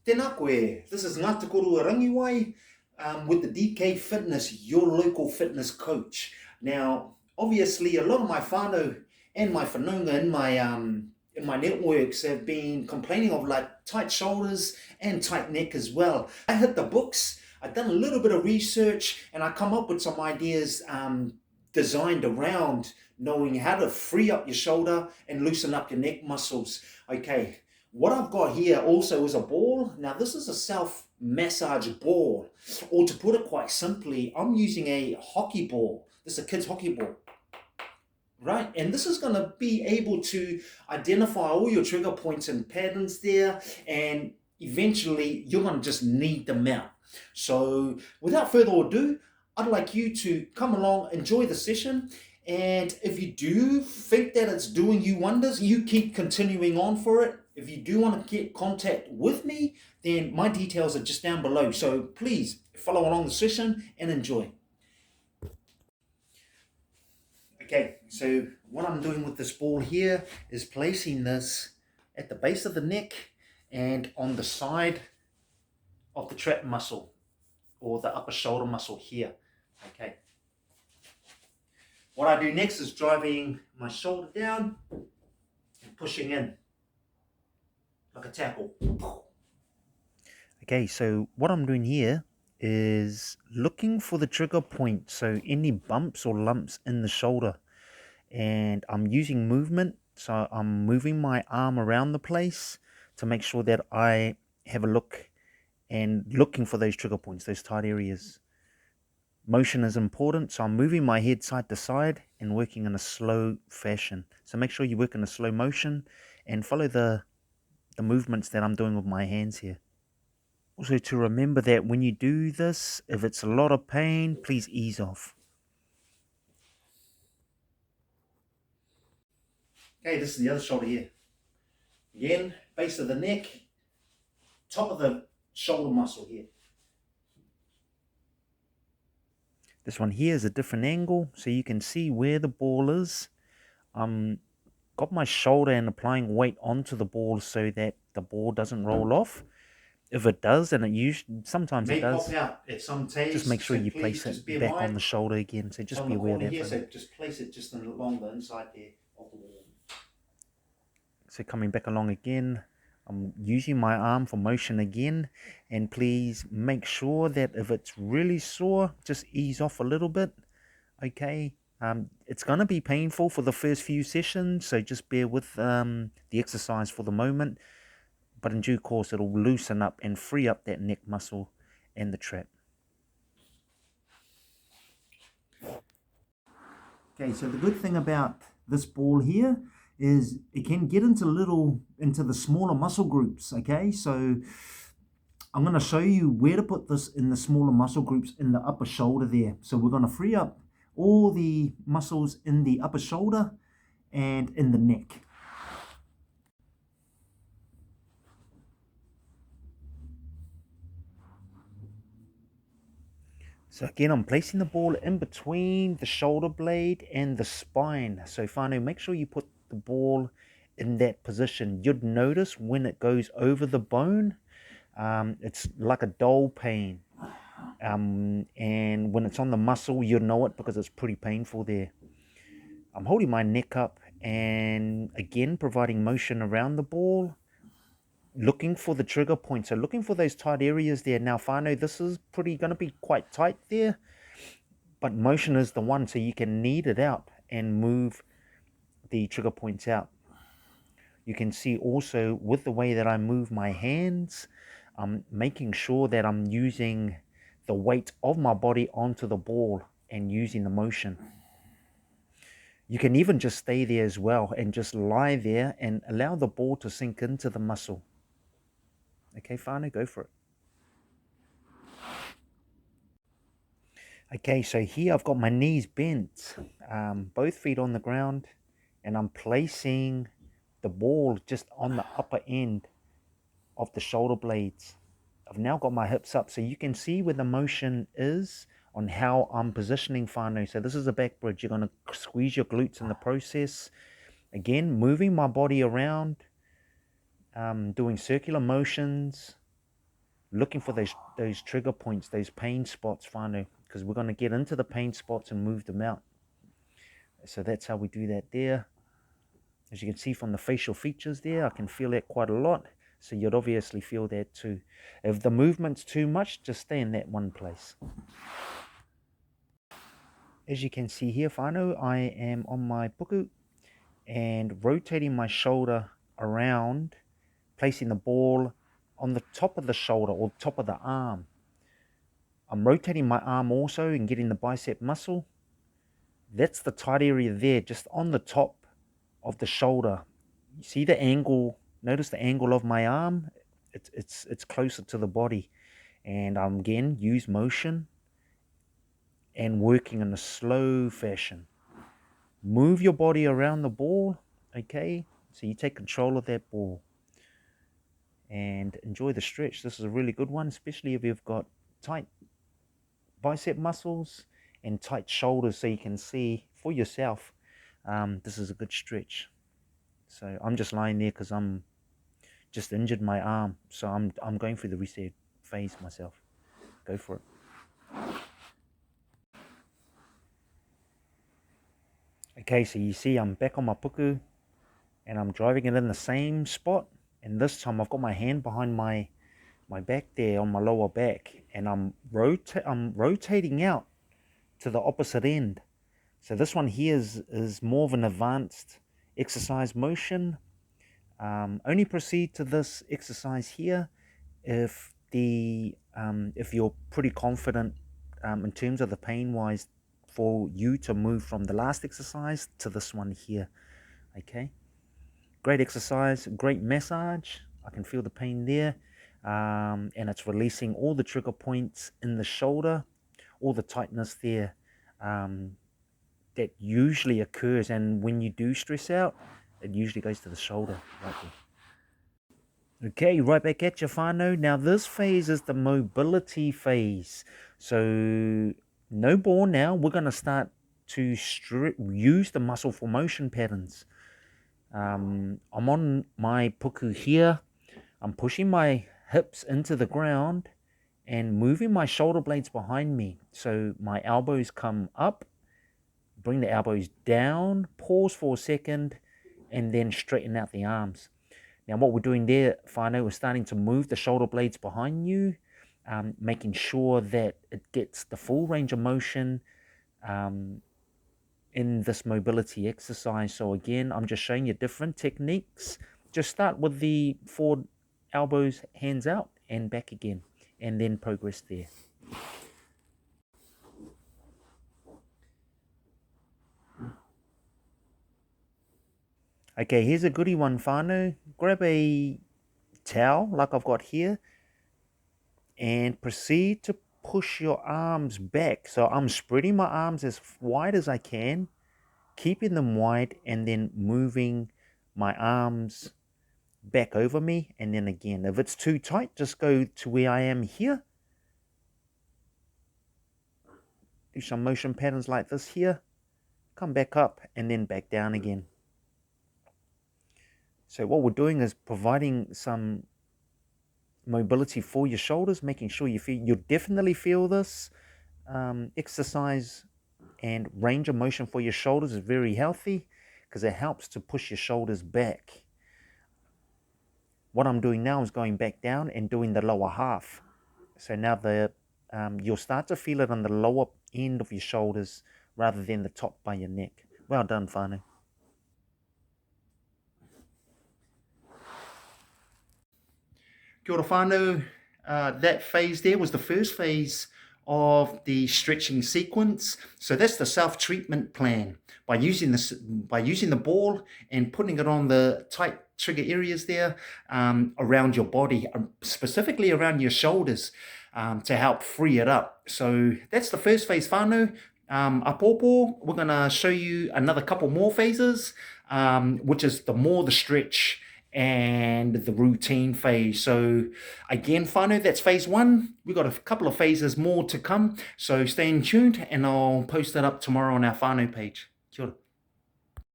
Tēnā koe, this is Ngā Te Korua Rangiwai with the DK Fitness, your local fitness coach. Now, obviously, a lot of my whānau and my whanaunga in my networks have been complaining of like tight shoulders and tight neck as well. I hit the books, I've done a little bit of research, and I come up with some ideas designed around knowing how to free up your shoulder and loosen up your neck muscles. Okay, what I've got here also is a ball. Now this is a self-massage ball, or to put it quite simply, I'm using a hockey ball. This is a kid's hockey ball, right? And this is going to be able to identify all your trigger points and patterns there, and eventually you're going to just need them out. So without further ado, I'd like you to come along, enjoy the session, and if you do think that it's doing you wonders, you keep continuing on for it. If you do want to get contact with me, then my details are just down below. So please follow along the session and enjoy. Okay, so what I'm doing with this ball here is placing this at the base of the neck and on the side of the trap muscle or the upper shoulder muscle here. Okay. What I do next is driving my shoulder down and pushing in like a tackle. Okay, so what I'm doing here is looking for the trigger point, so any bumps or lumps in the shoulder, and I'm using movement, so I'm moving my arm around the place to make sure that I have a look and looking for those trigger points, those tight areas. Motion is important, so I'm moving my head side to side and working in a slow fashion. So make sure you work in a slow motion and follow the movements that I'm doing with my hands here. Also to remember that when you do this, if it's a lot of pain, please ease off. Okay, this is the other shoulder here. Again, base of the neck, top of the shoulder muscle here. This one here is a different angle, so you can see where the ball is. Got my shoulder and applying weight onto the ball so that the ball doesn't roll off. If it does, and sometimes it does, pop out at some stage, just make sure you place it back on the shoulder again. So just be aware of that. Here, so just place it just along the inside there of the wall. So coming back along again, I'm using my arm for motion again, and please make sure that if it's really sore, just ease off a little bit. Okay. It's going to be painful for the first few sessions, so just bear with the exercise for the moment, but in due course it'll loosen up and free up that neck muscle and the trap. Okay, so the good thing about this ball here is it can get into the smaller muscle groups. Okay, so I'm going to show you where to put this in the smaller muscle groups in the upper shoulder there. So we're going to free up all the muscles in the upper shoulder and in the neck. So again, I'm placing the ball in between the shoulder blade and the spine. So whānau, make sure you put the ball in that position. You'd notice when it goes over the bone, it's like a dull pain. And when it's on the muscle, you'll know it because it's pretty painful there. I'm holding my neck up and again providing motion around the ball, looking for the trigger point, so looking for those tight areas there. Now whānau, this is going to be quite tight there, but motion is the one, so you can knead it out and move the trigger points out. You can see also with the way that I move my hands, I'm making sure that I'm using the weight of my body onto the ball and using the motion. You can even just stay there as well and just lie there and allow the ball to sink into the muscle. Okay, whānau, go for it. Okay, so here I've got my knees bent, both feet on the ground, and I'm placing the ball just on the upper end of the shoulder blades. I've now got my hips up, so you can see where the motion is on how I'm positioning whānau. So this is a back bridge. You're going to squeeze your glutes in the process. Again, moving my body around, doing circular motions, looking for those trigger points, those pain spots, whānau, because we're going to get into the pain spots and move them out. So that's how we do that there. As you can see from the facial features there, I can feel that quite a lot. So you'd obviously feel that too. If the movement's too much, just stay in that one place. As you can see here, whānau, I am on my puku and rotating my shoulder around, placing the ball on the top of the shoulder or top of the arm. I'm rotating my arm also and getting the bicep muscle. That's the tight area there, just on the top of the shoulder. You see the angle, notice the angle of my arm? It's closer to the body. And I'm again, use motion and working in a slow fashion. Move your body around the ball, okay? So you take control of that ball. And enjoy the stretch. This is a really good one, especially if you've got tight bicep muscles and tight shoulders, so you can see for yourself. This is a good stretch. So I'm just lying there because I'm just injured my arm, so I'm going through the reset phase myself. Go for it. Okay, so you see I'm back on my puku and I'm driving it in the same spot, and this time I've got my hand behind my back there on my lower back, and I'm rotating out to the opposite end. So this one here is more of an advanced exercise motion. Only proceed to this exercise here if you're pretty confident in terms of the pain wise for you to move from the last exercise to this one here. Okay, great exercise, great massage. I can feel the pain there, and it's releasing all the trigger points in the shoulder, all the tightness there that usually occurs, and when you do stress out, it usually goes to the shoulder right there. Okay, right back at you, whānau. Now this phase is the mobility phase. So no ball now. We're going to start to use the muscle for motion patterns. I'm on my puku here. I'm pushing my hips into the ground and moving my shoulder blades behind me. So my elbows come up, bring the elbows down, pause for a second, and then straighten out the arms. Now what we're doing there, whānau, we're starting to move the shoulder blades behind you, making sure that it gets the full range of motion in this mobility exercise. So again, I'm just showing you different techniques. Just start with the forward elbows, hands out, and back again, and then progress there. Okay, here's a goodie one, whānau. Grab a towel like I've got here and proceed to push your arms back. So I'm spreading my arms as wide as I can, keeping them wide, and then moving my arms back over me. And then again, if it's too tight, just go to where I am here. Do some motion patterns like this here. Come back up and then back down again. So what we're doing is providing some mobility for your shoulders, making sure you definitely feel this. Exercise and range of motion for your shoulders is very healthy because it helps to push your shoulders back. What I'm doing now is going back down and doing the lower half. So now you'll start to feel it on the lower end of your shoulders rather than the top by your neck. Well done, whānau. Kia ora whānau. That phase there was the first phase of the stretching sequence. So that's the self-treatment plan. By using the ball and putting it on the tight trigger areas there around your body, specifically around your shoulders, to help free it up. So that's the first phase, whānau. Apopo, we're going to show you another couple more phases, which is the stretch and the routine phase. So again, whānau, that's phase one. We've got a couple of phases more to come. So stay tuned and I'll post that up tomorrow on our whānau page. Kia ora.